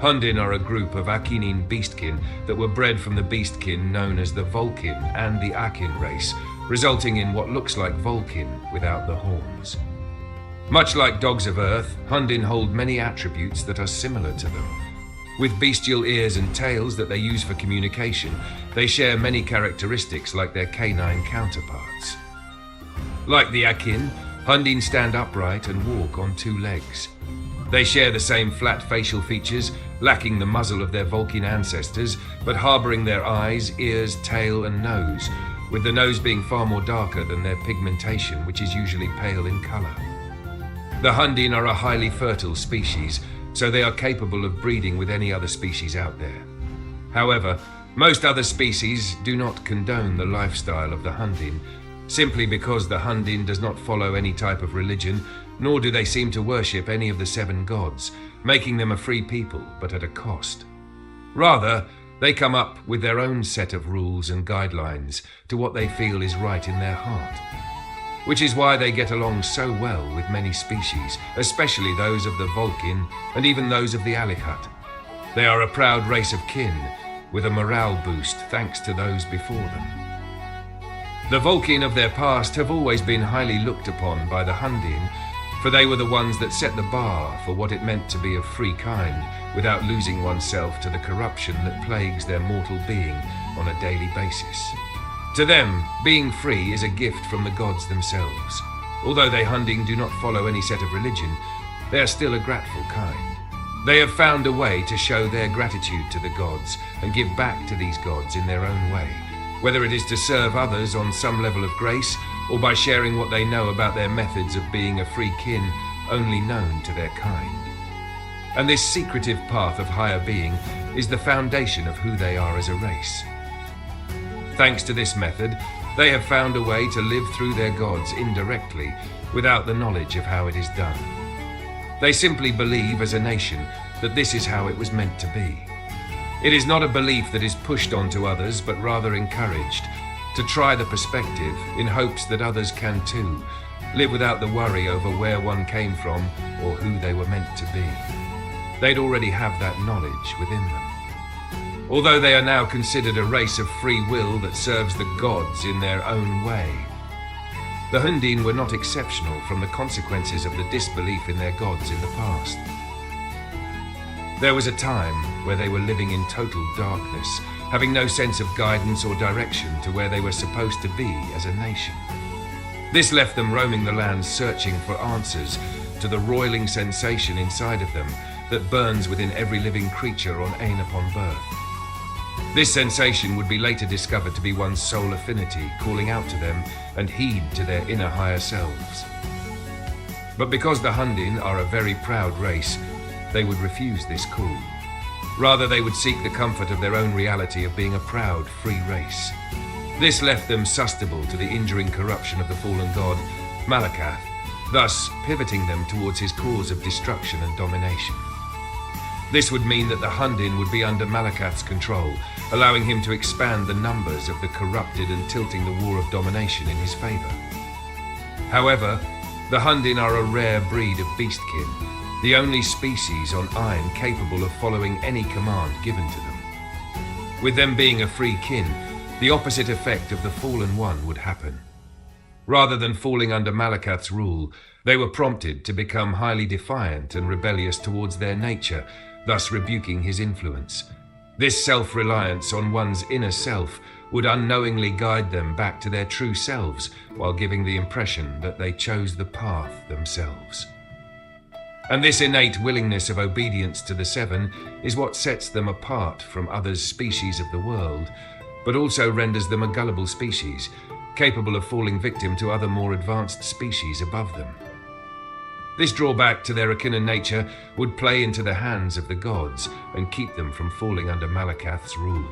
Hundin are a group of Akinine beastkin that were bred from the beastkin known as the Vulkin and the Akin race, resulting in what looks like Vulkin without the horns. Much like dogs of Earth, Hundin hold many attributes that are similar to them. With bestial ears and tails that they use for communication, they share many characteristics like their canine counterparts. Like the Akin, Hundin stand upright and walk on 2 legs. They share the same flat facial features, lacking the muzzle of their Vulcan ancestors, but harboring their eyes, ears, tail, and nose, with the nose being far more darker than their pigmentation, which is usually pale in color. The Hundin are a highly fertile species, so they are capable of breeding with any other species out there. However, most other species do not condone the lifestyle of the Hundin, simply because the Hundin does not follow any type of religion, nor do they seem to worship any of the 7 gods, making them a free people, but at a cost. Rather, they come up with their own set of rules and guidelines to what they feel is right in their heart. Which is why they get along so well with many species, especially those of the Vulcan and even those of the Alicut. They are a proud race of kin, with a morale boost thanks to those before them. The Vulcan of their past have always been highly looked upon by the Hundin, for they were the ones that set the bar for what it meant to be of free kind, without losing oneself to the corruption that plagues their mortal being on a daily basis. To them, being free is a gift from the gods themselves. Although they Hundin do not follow any set of religion, they are still a grateful kind. They have found a way to show their gratitude to the gods and give back to these gods in their own way, whether it is to serve others on some level of grace or by sharing what they know about their methods of being a free kin only known to their kind. And this secretive path of higher being is the foundation of who they are as a race. Thanks to this method, they have found a way to live through their gods indirectly, without the knowledge of how it is done. They simply believe as a nation that this is how it was meant to be. It is not a belief that is pushed onto others, but rather encouraged to try the perspective in hopes that others can too, live without the worry over where one came from or who they were meant to be. They'd already have that knowledge within them. Although they are now considered a race of free will that serves the gods in their own way, the Hundin were not exceptional from the consequences of the disbelief in their gods in the past. There was a time where they were living in total darkness, having no sense of guidance or direction to where they were supposed to be as a nation. This left them roaming the land searching for answers to the roiling sensation inside of them that burns within every living creature on Ain upon birth. This sensation would be later discovered to be one's soul affinity calling out to them and heed to their inner higher selves. But because the Hundin are a very proud race, they would refuse this call. Rather, they would seek the comfort of their own reality of being a proud, free race. This left them susceptible to the injuring corruption of the fallen god, Malakath, thus pivoting them towards his cause of destruction and domination. This would mean that the Hundin would be under Malakath's control, allowing him to expand the numbers of the corrupted and tilting the war of domination in his favor. However, the Hundin are a rare breed of beastkin, the only species on Ain capable of following any command given to them. With them being a free kin, the opposite effect of the fallen one would happen. Rather than falling under Malakath's rule, they were prompted to become highly defiant and rebellious towards their nature, thus rebuking his influence. This self-reliance on one's inner self would unknowingly guide them back to their true selves, while giving the impression that they chose the path themselves. And this innate willingness of obedience to the Seven is what sets them apart from other species of the world, but also renders them a gullible species, capable of falling victim to other more advanced species above them. This drawback to their akin nature would play into the hands of the gods and keep them from falling under Malakath's rule.